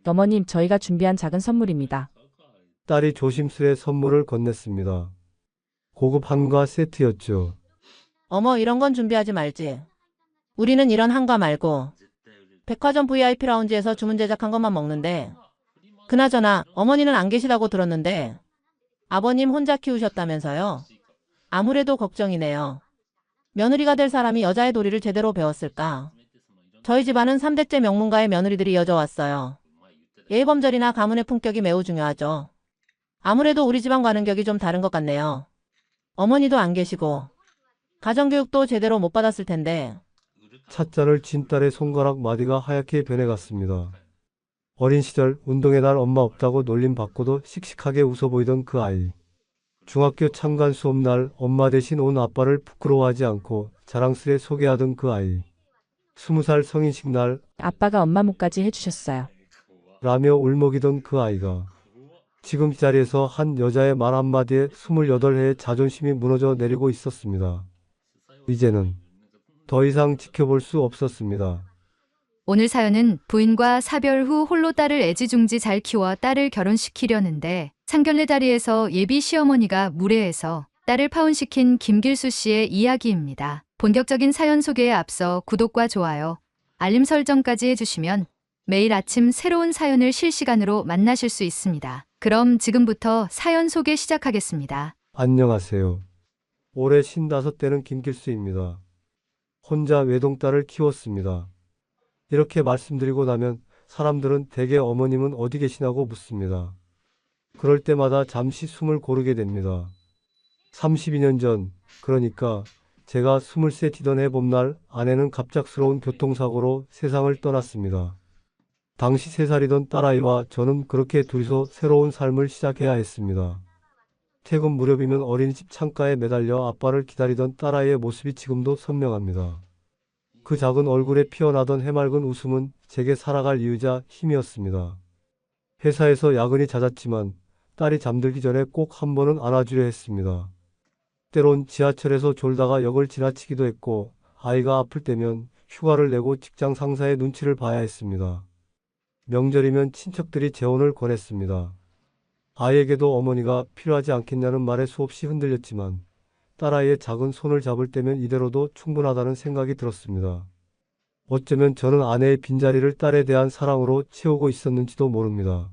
어머님, 저희가 준비한 작은 선물입니다. 딸이 조심스레 선물을 건넸습니다. 고급 한과 세트였죠. 어머, 이런 건 준비하지 말지. 우리는 이런 한과 말고 백화점 VIP 라운지에서 주문 제작한 것만 먹는데. 그나저나 어머니는 안 계시다고 들었는데 아버님 혼자 키우셨다면서요? 아무래도 걱정이네요. 며느리가 될 사람이 여자의 도리를 제대로 배웠을까? 저희 집안은 3대째 명문가의 며느리들이 이어져 왔어요. 예의범절이나 가문의 품격이 매우 중요하죠. 아무래도 우리 집안과는 격이 좀 다른 것 같네요. 어머니도 안 계시고 가정교육도 제대로 못 받았을 텐데. 찻잔을 쥔 딸의 손가락 마디가 하얗게 변해갔습니다. 어린 시절 운동회 날 엄마 없다고 놀림 받고도 씩씩하게 웃어 보이던 그 아이. 중학교 참관 수업 날 엄마 대신 온 아빠를 부끄러워하지 않고 자랑스레 소개하던 그 아이. 20살 성인식 날 아빠가 엄마 목까지 해주셨어요. 라며 울먹이던 그 아이가 지금 이 자리에서 한 여자의 말 한마디에 28회의 자존심이 무너져 내리고 있었습니다. 이제는 더 이상 지켜볼 수 없었습니다. 오늘 사연은 부인과 사별 후 홀로 딸을 애지중지 잘 키워 딸을 결혼시키려는데 상견례 자리에서 예비 시어머니가 무례해서 딸을 파혼시킨 김길수 씨의 이야기입니다. 본격적인 사연 소개에 앞서 구독과 좋아요, 알림 설정까지 해주시면 매일 아침 새로운 사연을 실시간으로 만나실 수 있습니다. 그럼 지금부터 사연 소개 시작하겠습니다. 안녕하세요. 올해 55대는 김길수입니다. 혼자 외동딸을 키웠습니다. 이렇게 말씀드리고 나면 사람들은 대개 어머님은 어디 계시냐고 묻습니다. 그럴 때마다 잠시 숨을 고르게 됩니다. 32년 전, 그러니까 제가 23 뛰던 해 봄날 아내는 갑작스러운 교통사고로 세상을 떠났습니다. 당시 3살이던 딸아이와 저는 그렇게 둘이서 새로운 삶을 시작해야 했습니다. 퇴근 무렵이면 어린이집 창가에 매달려 아빠를 기다리던 딸아이의 모습이 지금도 선명합니다. 그 작은 얼굴에 피어나던 해맑은 웃음은 제게 살아갈 이유자 힘이었습니다. 회사에서 야근이 잦았지만 딸이 잠들기 전에 꼭 한 번은 안아주려 했습니다. 때론 지하철에서 졸다가 역을 지나치기도 했고 아이가 아플 때면 휴가를 내고 직장 상사의 눈치를 봐야 했습니다. 명절이면 친척들이 재혼을 권했습니다. 아이에게도 어머니가 필요하지 않겠냐는 말에 수없이 흔들렸지만 딸아이의 작은 손을 잡을 때면 이대로도 충분하다는 생각이 들었습니다. 어쩌면 저는 아내의 빈자리를 딸에 대한 사랑으로 채우고 있었는지도 모릅니다.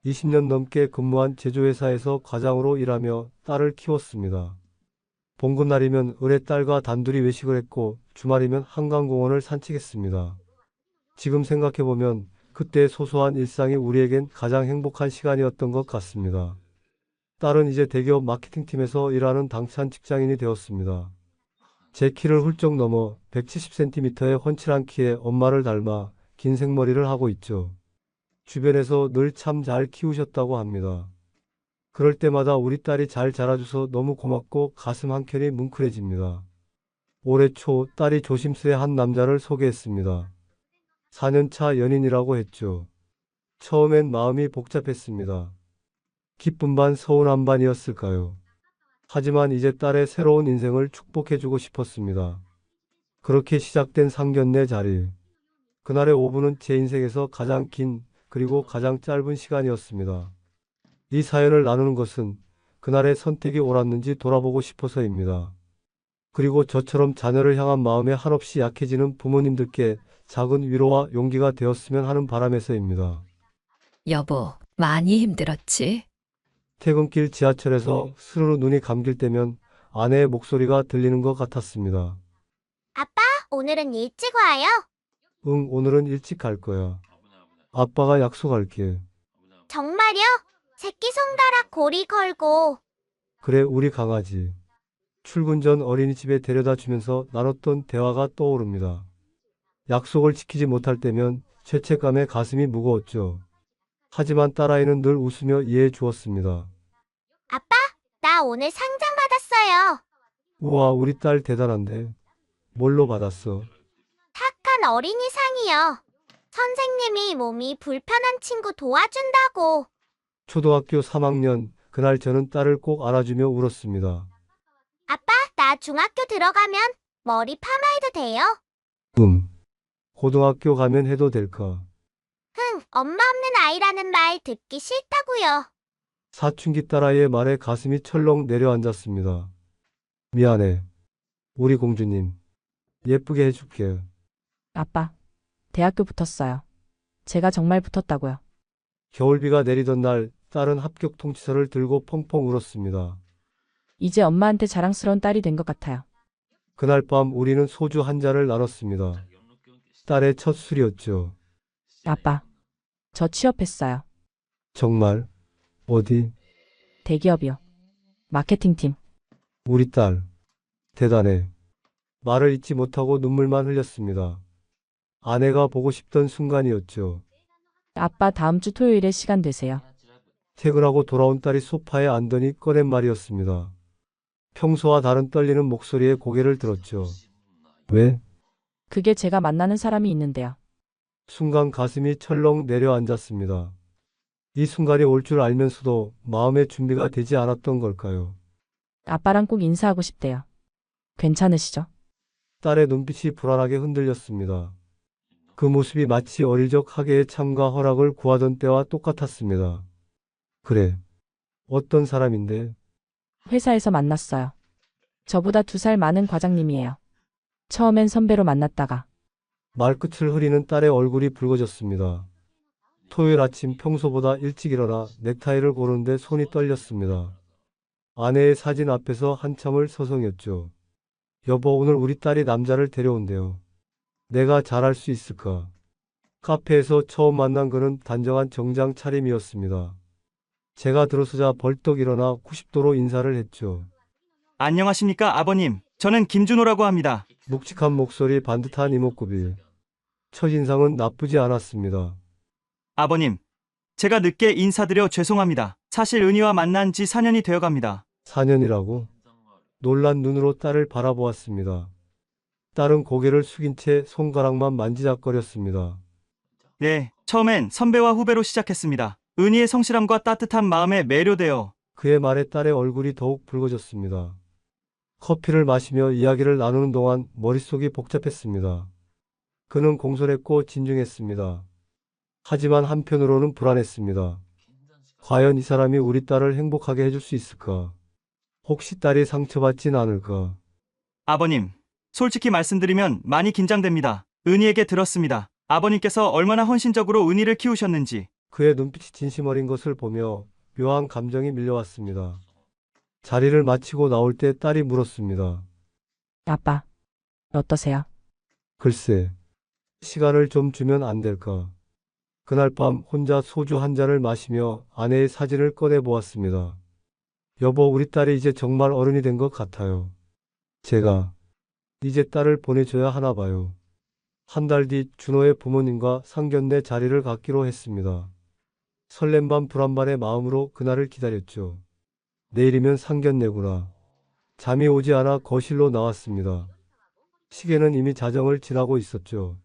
20년 넘게 근무한 제조회사에서 과장으로 일하며 딸을 키웠습니다. 봉급날이면 을의 딸과 단둘이 외식을 했고 주말이면 한강공원을 산책했습니다. 지금 생각해보면 그때의 소소한 일상이 우리에겐 가장 행복한 시간이었던 것 같습니다. 딸은 이제 대기업 마케팅팀에서 일하는 당찬 직장인이 되었습니다. 제 키를 훌쩍 넘어 170cm의 훤칠한 키에 엄마를 닮아 긴 생머리를 하고 있죠. 주변에서 늘 참 잘 키우셨다고 합니다. 그럴 때마다 우리 딸이 잘 자라줘서 너무 고맙고 가슴 한켠이 뭉클해집니다. 올해 초 딸이 조심스레 한 남자를 소개했습니다. 4년차 연인이라고 했죠. 처음엔 마음이 복잡했습니다. 기쁨 반 서운함 반이었을까요? 하지만 이제 딸의 새로운 인생을 축복해주고 싶었습니다. 그렇게 시작된 상견례 자리. 그날의 5분은 제 인생에서 가장 긴 그리고 가장 짧은 시간이었습니다. 이 사연을 나누는 것은 그날의 선택이 옳았는지 돌아보고 싶어서입니다. 그리고 저처럼 자녀를 향한 마음에 한없이 약해지는 부모님들께 작은 위로와 용기가 되었으면 하는 바람에서입니다. 여보, 많이 힘들었지? 퇴근길 지하철에서 스르르 눈이 감길 때면 아내의 목소리가 들리는 것 같았습니다. 아빠, 오늘은 일찍 와요? 응, 오늘은 일찍 갈 거야. 아빠가 약속할게. 정말요? 새끼손가락 고리 걸고. 그래, 우리 강아지. 출근 전 어린이집에 데려다 주면서 나눴던 대화가 떠오릅니다. 약속을 지키지 못할 때면 죄책감에 가슴이 무거웠죠. 하지만 딸아이는 늘 웃으며 이해해 주었습니다. 아빠, 나 오늘 상장 받았어요. 우와, 우리 딸 대단한데. 뭘로 받았어? 착한 어린이상이요. 선생님이 몸이 불편한 친구 도와준다고. 초등학교 3학년, 그날 저는 딸을 꼭 안아주며 울었습니다. 아빠, 나 중학교 들어가면 머리 파마해도 돼요? 고등학교 가면 해도 될까? 흥, 엄마 없는 아이라는 말 듣기 싫다고요. 사춘기 딸아이의 말에 가슴이 철렁 내려앉았습니다. 미안해. 우리 공주님. 예쁘게 해줄게. 아빠, 대학교 붙었어요. 제가 정말 붙었다고요. 겨울비가 내리던 날 딸은 합격 통지서를 들고 펑펑 울었습니다. 이제 엄마한테 자랑스러운 딸이 된 것 같아요. 그날 밤 우리는 소주 한 잔을 나눴습니다. 딸의 첫 술이었죠. 아빠, 저 취업했어요. 정말? 어디? 대기업이요. 마케팅팀. 우리 딸. 대단해. 말을 잇지 못하고 눈물만 흘렸습니다. 아내가 보고 싶던 순간이었죠. 아빠 다음 주 토요일에 시간 되세요. 퇴근하고 돌아온 딸이 소파에 앉더니 꺼낸 말이었습니다. 평소와 다른 떨리는 목소리에 고개를 들었죠. 왜? 그게 제가 만나는 사람이 있는데요. 순간 가슴이 철렁 내려앉았습니다. 이 순간이 올 줄 알면서도 마음의 준비가 되지 않았던 걸까요? 아빠랑 꼭 인사하고 싶대요. 괜찮으시죠? 딸의 눈빛이 불안하게 흔들렸습니다. 그 모습이 마치 어릴 적 학예의 참가 허락을 구하던 때와 똑같았습니다. 그래. 어떤 사람인데? 회사에서 만났어요. 저보다 2살 많은 과장님이에요. 처음엔 선배로 만났다가 말끝을 흐리는 딸의 얼굴이 붉어졌습니다. 토요일 아침 평소보다 일찍 일어나 넥타이를 고르는데 손이 떨렸습니다. 아내의 사진 앞에서 한참을 서성였죠. 여보, 오늘 우리 딸이 남자를 데려온대요. 내가 잘할 수 있을까? 카페에서 처음 만난 그는 단정한 정장 차림이었습니다. 제가 들어서자 벌떡 일어나 90도로 인사를 했죠. 안녕하십니까, 아버님. 저는 김준호라고 합니다. 묵직한 목소리, 반듯한 이목구비. 첫인상은 나쁘지 않았습니다. 아버님, 제가 늦게 인사드려 죄송합니다. 사실 은희와 만난 지 4년이 되어갑니다. 4년이라고? 놀란 눈으로 딸을 바라보았습니다. 딸은 고개를 숙인 채 손가락만 만지작거렸습니다. 네, 처음엔 선배와 후배로 시작했습니다. 은희의 성실함과 따뜻한 마음에 매료되어 그의 말에 딸의 얼굴이 더욱 붉어졌습니다. 커피를 마시며 이야기를 나누는 동안 머릿속이 복잡했습니다. 그는 공손했고 진중했습니다. 하지만 한편으로는 불안했습니다. 과연 이 사람이 우리 딸을 행복하게 해줄 수 있을까? 혹시 딸이 상처받진 않을까? 아버님, 솔직히 말씀드리면 많이 긴장됩니다. 은희에게 들었습니다. 아버님께서 얼마나 헌신적으로 은희를 키우셨는지. 그의 눈빛이 진심 어린 것을 보며 묘한 감정이 밀려왔습니다. 자리를 마치고 나올 때 딸이 물었습니다. 아빠, 어떠세요? 글쎄, 시간을 좀 주면 안 될까? 그날 밤 혼자 소주 한 잔을 마시며 아내의 사진을 꺼내 보았습니다. 여보, 우리 딸이 이제 정말 어른이 된 것 같아요. 제가 이제 딸을 보내줘야 하나 봐요. 한 달 뒤 준호의 부모님과 상견례 자리를 갖기로 했습니다. 설렘 반 불안 반의 마음으로 그날을 기다렸죠. 내일이면 상견례구나. 잠이 오지 않아 거실로 나왔습니다. 시계는 이미 자정을 지나고 있었죠.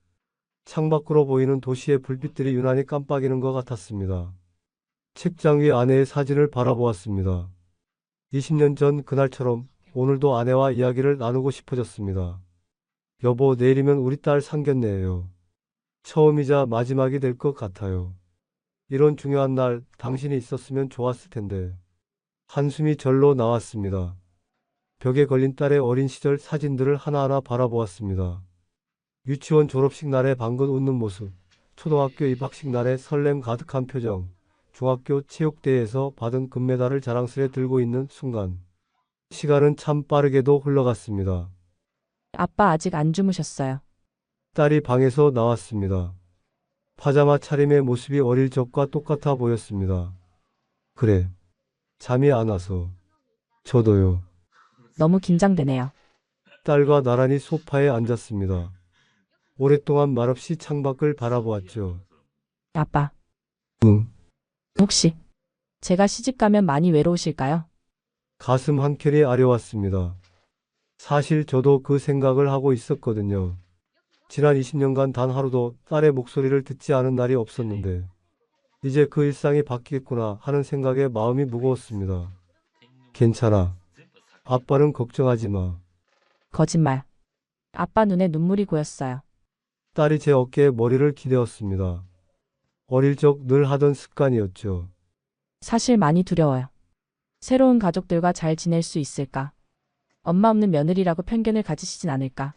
창밖으로 보이는 도시의 불빛들이 유난히 깜빡이는 것 같았습니다. 책장 위 아내의 사진을 바라보았습니다. 20년 전 그날처럼 오늘도 아내와 이야기를 나누고 싶어졌습니다. 여보, 내일이면 우리 딸 상견례예요. 처음이자 마지막이 될 것 같아요. 이런 중요한 날 당신이 있었으면 좋았을 텐데. 한숨이 절로 나왔습니다. 벽에 걸린 딸의 어린 시절 사진들을 하나하나 바라보았습니다. 유치원 졸업식 날의 방긋 웃는 모습, 초등학교 입학식 날의 설렘 가득한 표정, 중학교 체육대회에서 받은 금메달을 자랑스레 들고 있는 순간. 시간은 참 빠르게도 흘러갔습니다. 아빠 아직 안 주무셨어요. 딸이 방에서 나왔습니다. 파자마 차림의 모습이 어릴 적과 똑같아 보였습니다. 그래, 잠이 안 와서. 저도요. 너무 긴장되네요. 딸과 나란히 소파에 앉았습니다. 오랫동안 말없이 창밖을 바라보았죠. 아빠, 응. 혹시 제가 시집 가면 많이 외로우실까요? 가슴 한켠이 아려왔습니다. 사실 저도 그 생각을 하고 있었거든요. 지난 20년간 단 하루도 딸의 목소리를 듣지 않은 날이 없었는데 이제 그 일상이 바뀌겠구나 하는 생각에 마음이 무거웠습니다. 괜찮아. 아빠는 걱정하지 마. 거짓말. 아빠 눈에 눈물이 고였어요. 딸이 제 어깨에 머리를 기대었습니다. 어릴 적 늘 하던 습관이었죠. 사실 많이 두려워요. 새로운 가족들과 잘 지낼 수 있을까? 엄마 없는 며느리라고 편견을 가지시진 않을까?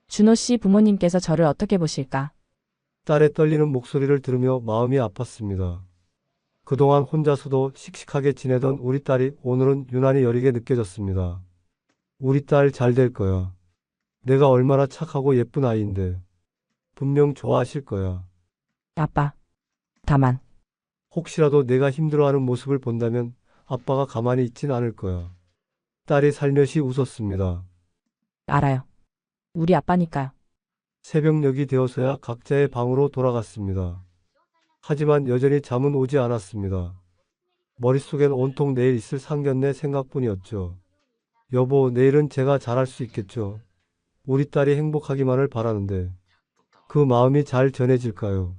준호 씨 부모님께서 저를 어떻게 보실까? 딸의 떨리는 목소리를 들으며 마음이 아팠습니다. 그동안 혼자서도 씩씩하게 지내던 우리 딸이 오늘은 유난히 여리게 느껴졌습니다. 우리 딸 잘 될 거야. 내가 얼마나 착하고 예쁜 아이인데. 분명 좋아하실 거야. 아빠. 다만, 혹시라도 내가 힘들어하는 모습을 본다면 아빠가 가만히 있진 않을 거야. 딸이 살며시 웃었습니다. 알아요. 우리 아빠니까요. 새벽녘이 되어서야 각자의 방으로 돌아갔습니다. 하지만 여전히 잠은 오지 않았습니다. 머릿속엔 온통 내일 있을 상견례 생각뿐이었죠. 여보, 내일은 제가 잘할 수 있겠죠. 우리 딸이 행복하기만을 바라는데 그 마음이 잘 전해질까요?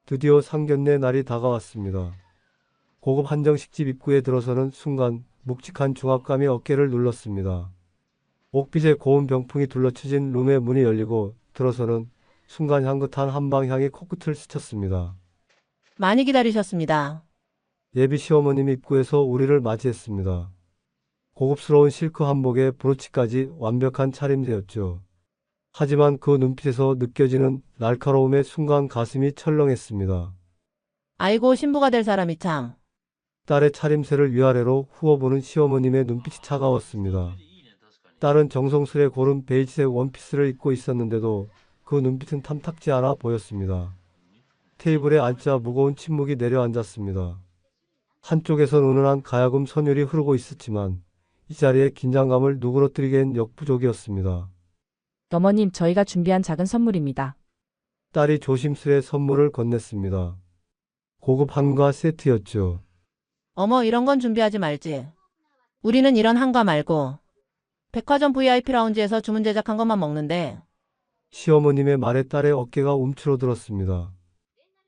드디어 상견례 날이 다가왔습니다. 고급 한정식집 입구에 들어서는 순간 묵직한 중압감이 어깨를 눌렀습니다. 옥빛의 고운 병풍이 둘러쳐진 룸의 문이 열리고 들어서는 순간 향긋한 한방향이 코끝을 스쳤습니다. 많이 기다리셨습니다. 예비 시어머님이 입구에서 우리를 맞이했습니다. 고급스러운 실크 한복에 브로치까지 완벽한 차림새였죠. 하지만 그 눈빛에서 느껴지는 날카로움에 순간 가슴이 철렁했습니다. 아이고 신부가 될 사람이 참. 딸의 차림새를 위아래로 후어보는 시어머님의 눈빛이 차가웠습니다. 딸은 정성스레 고른 베이지색 원피스를 입고 있었는데도 그 눈빛은 탐탁지 않아 보였습니다. 테이블에 앉자 무거운 침묵이 내려앉았습니다. 한쪽에선 은은한 가야금 선율이 흐르고 있었지만 이 자리에 긴장감을 누그러뜨리기엔 역부족이었습니다. 어머님, 저희가 준비한 작은 선물입니다. 딸이 조심스레 선물을 건넸습니다. 고급 한과 세트였죠. 어머 이런 건 준비하지 말지. 우리는 이런 한가 말고 백화점 VIP 라운지에서 주문 제작한 것만 먹는데 시어머님의 말에 딸의 어깨가 움츠러들었습니다.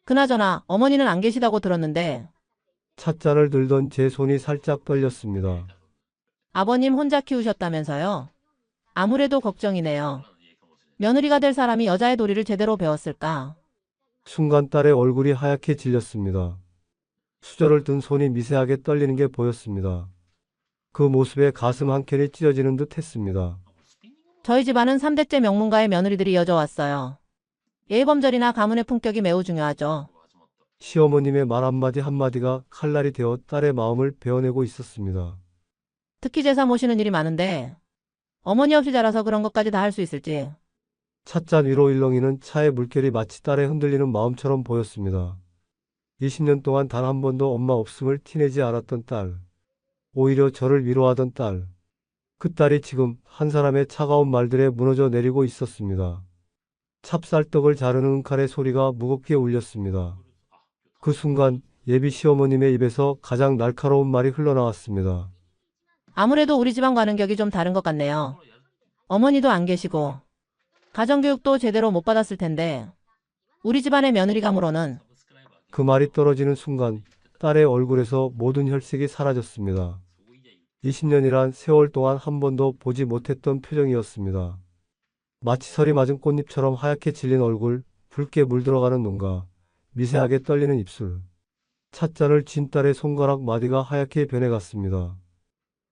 그나저나 어머니는 안 계시다고 들었는데 찻잔을 들던 제 손이 살짝 떨렸습니다. 아버님 혼자 키우셨다면서요? 아무래도 걱정이네요. 며느리가 될 사람이 여자의 도리를 제대로 배웠을까? 순간 딸의 얼굴이 하얗게 질렸습니다. 수저를 든 손이 미세하게 떨리는 게 보였습니다. 그 모습에 가슴 한켠이 찢어지는 듯 했습니다. 저희 집안은 3대째 명문가의 며느리들이 이어져 왔어요. 예의범절이나 가문의 품격이 매우 중요하죠. 시어머님의 말 한마디 한마디가 칼날이 되어 딸의 마음을 베어내고 있었습니다. 특히 제사 모시는 일이 많은데 어머니 없이 자라서 그런 것까지 다 할 수 있을지. 찻잔 위로 일렁이는 차의 물결이 마치 딸의 흔들리는 마음처럼 보였습니다. 20년 동안 단 한 번도 엄마 없음을 티내지 않았던 딸. 오히려 저를 위로하던 딸. 그 딸이 지금 한 사람의 차가운 말들에 무너져 내리고 있었습니다. 찹쌀떡을 자르는 칼의 소리가 무겁게 울렸습니다. 그 순간 예비 시어머님의 입에서 가장 날카로운 말이 흘러나왔습니다. 아무래도 우리 집안 가는 격이 좀 다른 것 같네요. 어머니도 안 계시고 가정교육도 제대로 못 받았을 텐데 우리 집안의 며느리감으로는 그 말이 떨어지는 순간 딸의 얼굴에서 모든 혈색이 사라졌습니다. 20년이란 세월 동안 한 번도 보지 못했던 표정이었습니다. 마치 설이 맞은 꽃잎처럼 하얗게 질린 얼굴, 붉게 물들어가는 눈과 미세하게 떨리는 입술. 찻잔을 쥔 딸의 손가락 마디가 하얗게 변해갔습니다.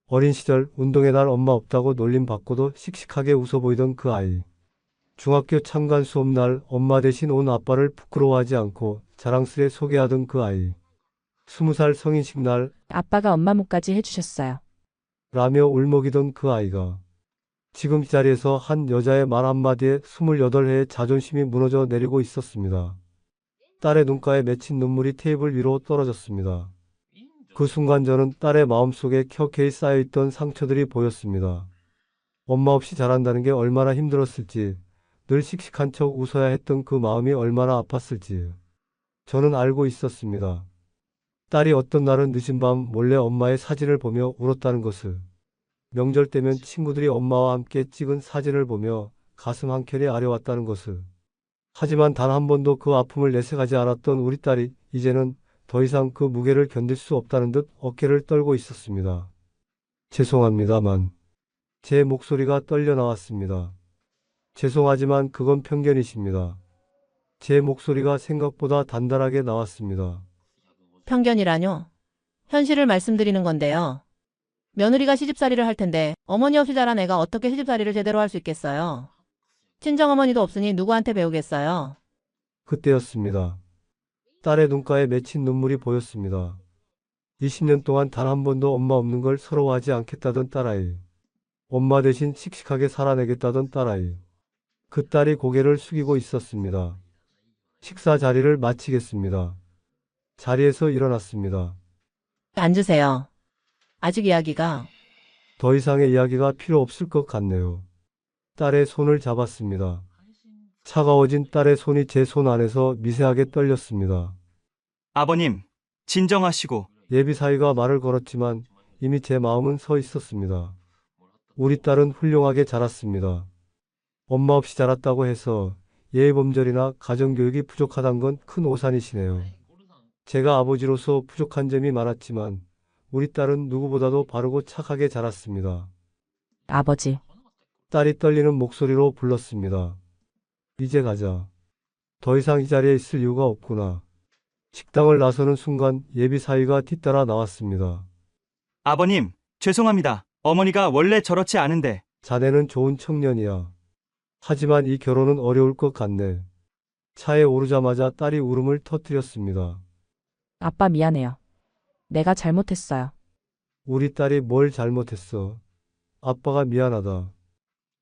어린 시절 운동회 날 엄마 없다고 놀림받고도 씩씩하게 웃어 보이던 그 아이. 중학교 참관 수업 날 엄마 대신 온 아빠를 부끄러워하지 않고 자랑스레 소개하던 그 아이. 20살 성인식 날 아빠가 엄마 몫까지 해주셨어요. 라며 울먹이던 그 아이가 지금 이 자리에서 한 여자의 말 한마디에 28회의 자존심이 무너져 내리고 있었습니다. 딸의 눈가에 맺힌 눈물이 테이블 위로 떨어졌습니다. 그 순간 저는 딸의 마음속에 켜켜이 쌓여있던 상처들이 보였습니다. 엄마 없이 자란다는 게 얼마나 힘들었을지, 늘 씩씩한 척 웃어야 했던 그 마음이 얼마나 아팠을지 저는 알고 있었습니다. 딸이 어떤 날은 늦은 밤 몰래 엄마의 사진을 보며 울었다는 것을, 명절 때면 친구들이 엄마와 함께 찍은 사진을 보며 가슴 한켠이 아려왔다는 것을. 하지만 단 한 번도 그 아픔을 내색하지 않았던 우리 딸이 이제는 더 이상 그 무게를 견딜 수 없다는 듯 어깨를 떨고 있었습니다. 죄송합니다만 제 목소리가 떨려 나왔습니다. 죄송하지만 그건 편견이십니다. 제 목소리가 생각보다 단단하게 나왔습니다. 편견이라뇨? 현실을 말씀드리는 건데요. 며느리가 시집살이를 할 텐데 어머니 없이 자란 애가 어떻게 시집살이를 제대로 할 수 있겠어요? 친정어머니도 없으니 누구한테 배우겠어요? 그때였습니다. 딸의 눈가에 맺힌 눈물이 보였습니다. 20년 동안 단 한 번도 엄마 없는 걸 서러워하지 않겠다던 딸아이. 엄마 대신 씩씩하게 살아내겠다던 딸아이. 그 딸이 고개를 숙이고 있었습니다. 식사 자리를 마치겠습니다. 자리에서 일어났습니다. 앉으세요. 아직 이야기가. 더 이상의 이야기가 필요 없을 것 같네요. 딸의 손을 잡았습니다. 차가워진 딸의 손이 제 손 안에서 미세하게 떨렸습니다. 아버님, 진정하시고. 예비 사위가 말을 걸었지만 이미 제 마음은 서 있었습니다. 우리 딸은 훌륭하게 자랐습니다. 엄마 없이 자랐다고 해서 예의범절이나 가정교육이 부족하단 건 큰 오산이시네요. 제가 아버지로서 부족한 점이 많았지만 우리 딸은 누구보다도 바르고 착하게 자랐습니다. 아버지, 딸이 떨리는 목소리로 불렀습니다. 이제 가자. 더 이상 이 자리에 있을 이유가 없구나. 식당을 나서는 순간 예비 사위가 뒤따라 나왔습니다. 아버님, 죄송합니다. 어머니가 원래 저렇지 않은데. 자네는 좋은 청년이야. 하지만 이 결혼은 어려울 것 같네. 차에 오르자마자 딸이 울음을 터뜨렸습니다. 아빠 미안해요. 내가 잘못했어요. 우리 딸이 뭘 잘못했어. 아빠가 미안하다.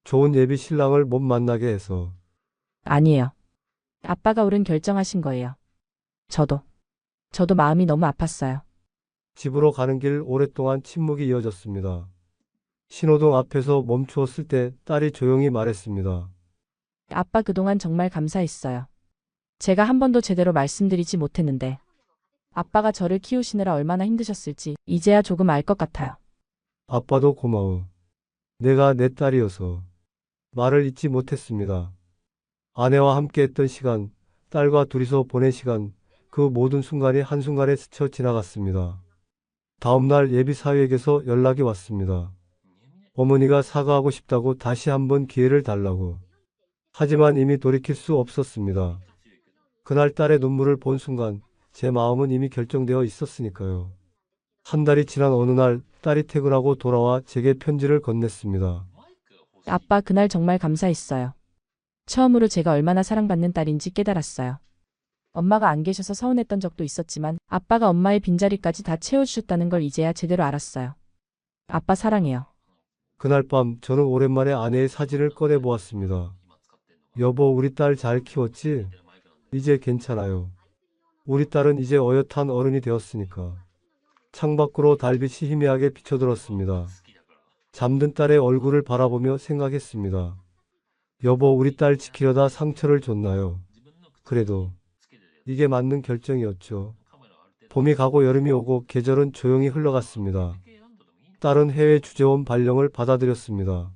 좋은 예비 신랑을 못 만나게 해서. 아니에요. 아빠가 옳은 결정하신 거예요. 저도 마음이 너무 아팠어요. 집으로 가는 길 오랫동안 침묵이 이어졌습니다. 신호등 앞에서 멈추었을 때 딸이 조용히 말했습니다. 아빠 그동안 정말 감사했어요. 제가 한 번도 제대로 말씀드리지 못했는데 아빠가 저를 키우시느라 얼마나 힘드셨을지 이제야 조금 알 것 같아요. 아빠도 고마워. 내가 내 딸이어서. 말을 잇지 못했습니다. 아내와 함께했던 시간, 딸과 둘이서 보낸 시간, 그 모든 순간이 한순간에 스쳐 지나갔습니다. 다음날 예비 사위에게서 연락이 왔습니다. 어머니가 사과하고 싶다고 다시 한번 기회를 달라고. 하지만 이미 돌이킬 수 없었습니다. 그날 딸의 눈물을 본 순간 제 마음은 이미 결정되어 있었으니까요. 한 달이 지난 어느 날 딸이 퇴근하고 돌아와 제게 편지를 건넸습니다. 아빠 그날 정말 감사했어요. 처음으로 제가 얼마나 사랑받는 딸인지 깨달았어요. 엄마가 안 계셔서 서운했던 적도 있었지만 아빠가 엄마의 빈자리까지 다 채워주셨다는 걸 이제야 제대로 알았어요. 아빠 사랑해요. 그날 밤 저는 오랜만에 아내의 사진을 꺼내 보았습니다. 여보, 우리 딸 잘 키웠지? 이제 괜찮아요. 우리 딸은 이제 어엿한 어른이 되었으니까. 창밖으로 달빛이 희미하게 비쳐들었습니다. 잠든 딸의 얼굴을 바라보며 생각했습니다. 여보, 우리 딸 지키려다 상처를 줬나요? 그래도 이게 맞는 결정이었죠. 봄이 가고 여름이 오고 계절은 조용히 흘러갔습니다. 딸은 해외 주재원 발령을 받아들였습니다.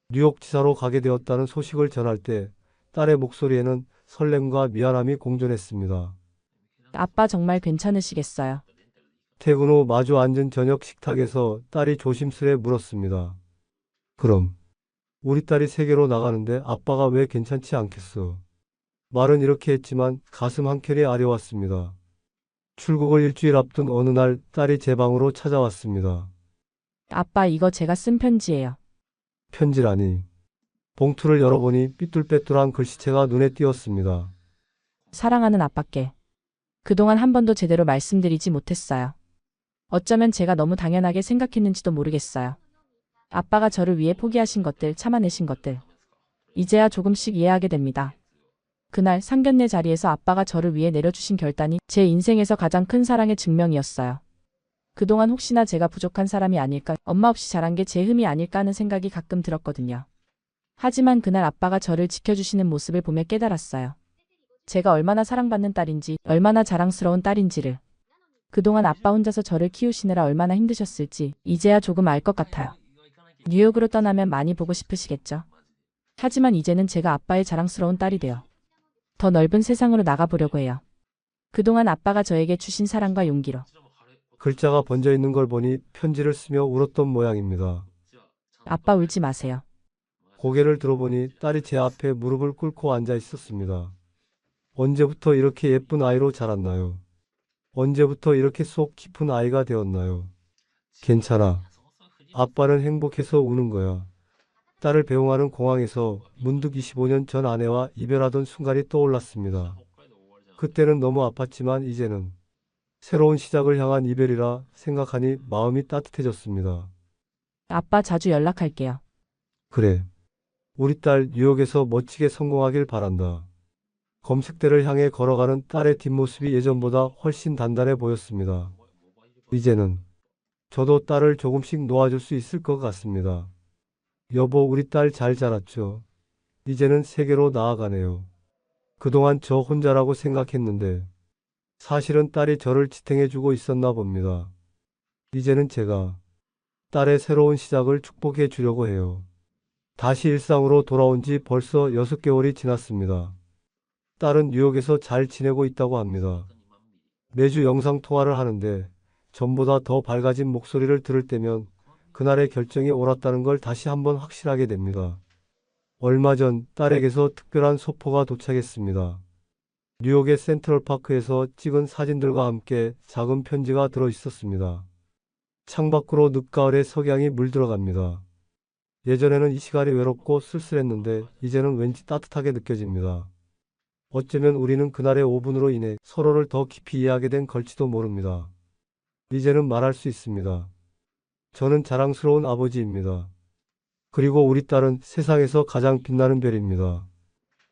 뉴욕 지사로 가게 되었다는 소식을 전할 때 딸의 목소리에는 설렘과 미안함이 공존했습니다. 아빠 정말 괜찮으시겠어요? 퇴근 후 마주 앉은 저녁 식탁에서 딸이 조심스레 물었습니다. 그럼 우리 딸이 세계로 나가는데 아빠가 왜 괜찮지 않겠어? 말은 이렇게 했지만 가슴 한켠이 아려왔습니다. 출국을 일주일 앞둔 어느 날 딸이 제 방으로 찾아왔습니다. 아빠 이거 제가 쓴 편지예요. 편지라니. 봉투를 열어보니 삐뚤빼뚤한 글씨체가 눈에 띄었습니다. 사랑하는 아빠께. 그동안 한 번도 제대로 말씀드리지 못했어요. 어쩌면 제가 너무 당연하게 생각했는지도 모르겠어요. 아빠가 저를 위해 포기하신 것들, 참아내신 것들. 이제야 조금씩 이해하게 됩니다. 그날 상견례 자리에서 아빠가 저를 위해 내려주신 결단이 제 인생에서 가장 큰 사랑의 증명이었어요. 그동안 혹시나 제가 부족한 사람이 아닐까, 엄마 없이 자란 게 제 흠이 아닐까 하는 생각이 가끔 들었거든요. 하지만 그날 아빠가 저를 지켜주시는 모습을 보며 깨달았어요. 제가 얼마나 사랑받는 딸인지, 얼마나 자랑스러운 딸인지를. 그동안 아빠 혼자서 저를 키우시느라 얼마나 힘드셨을지 이제야 조금 알 것 같아요. 뉴욕으로 떠나면 많이 보고 싶으시겠죠? 하지만 이제는 제가 아빠의 자랑스러운 딸이 되어 더 넓은 세상으로 나가보려고 해요. 그동안 아빠가 저에게 주신 사랑과 용기로. 글자가 번져 있는 걸 보니 편지를 쓰며 울었던 모양입니다. 아빠 울지 마세요. 고개를 들어보니 딸이 제 앞에 무릎을 꿇고 앉아 있었습니다. 언제부터 이렇게 예쁜 아이로 자랐나요? 언제부터 이렇게 속 깊은 아이가 되었나요? 괜찮아. 아빠는 행복해서 우는 거야. 딸을 배웅하는 공항에서 문득 25년 전 아내와 이별하던 순간이 떠올랐습니다. 그때는 너무 아팠지만 이제는 새로운 시작을 향한 이별이라 생각하니 마음이 따뜻해졌습니다. 아빠 자주 연락할게요. 그래. 우리 딸 뉴욕에서 멋지게 성공하길 바란다. 검색대를 향해 걸어가는 딸의 뒷모습이 예전보다 훨씬 단단해 보였습니다. 이제는 저도 딸을 조금씩 놓아줄 수 있을 것 같습니다. 여보, 우리 딸 잘 자랐죠? 이제는 세계로 나아가네요. 그동안 저 혼자라고 생각했는데 사실은 딸이 저를 지탱해주고 있었나 봅니다. 이제는 제가 딸의 새로운 시작을 축복해 주려고 해요. 다시 일상으로 돌아온 지 벌써 6개월이 지났습니다. 딸은 뉴욕에서 잘 지내고 있다고 합니다. 매주 영상 통화를 하는데 전보다 더 밝아진 목소리를 들을 때면 그날의 결정이 옳았다는 걸 다시 한번 확실하게 됩니다. 얼마 전 딸에게서 특별한 소포가 도착했습니다. 뉴욕의 센트럴파크에서 찍은 사진들과 함께 작은 편지가 들어 있었습니다. 창밖으로 늦가을의 석양이 물들어갑니다. 예전에는 이 시간이 외롭고 쓸쓸했는데 이제는 왠지 따뜻하게 느껴집니다. 어쩌면 우리는 그날의 5분으로 인해 서로를 더 깊이 이해하게 된 걸지도 모릅니다. 이제는 말할 수 있습니다. 저는 자랑스러운 아버지입니다. 그리고 우리 딸은 세상에서 가장 빛나는 별입니다.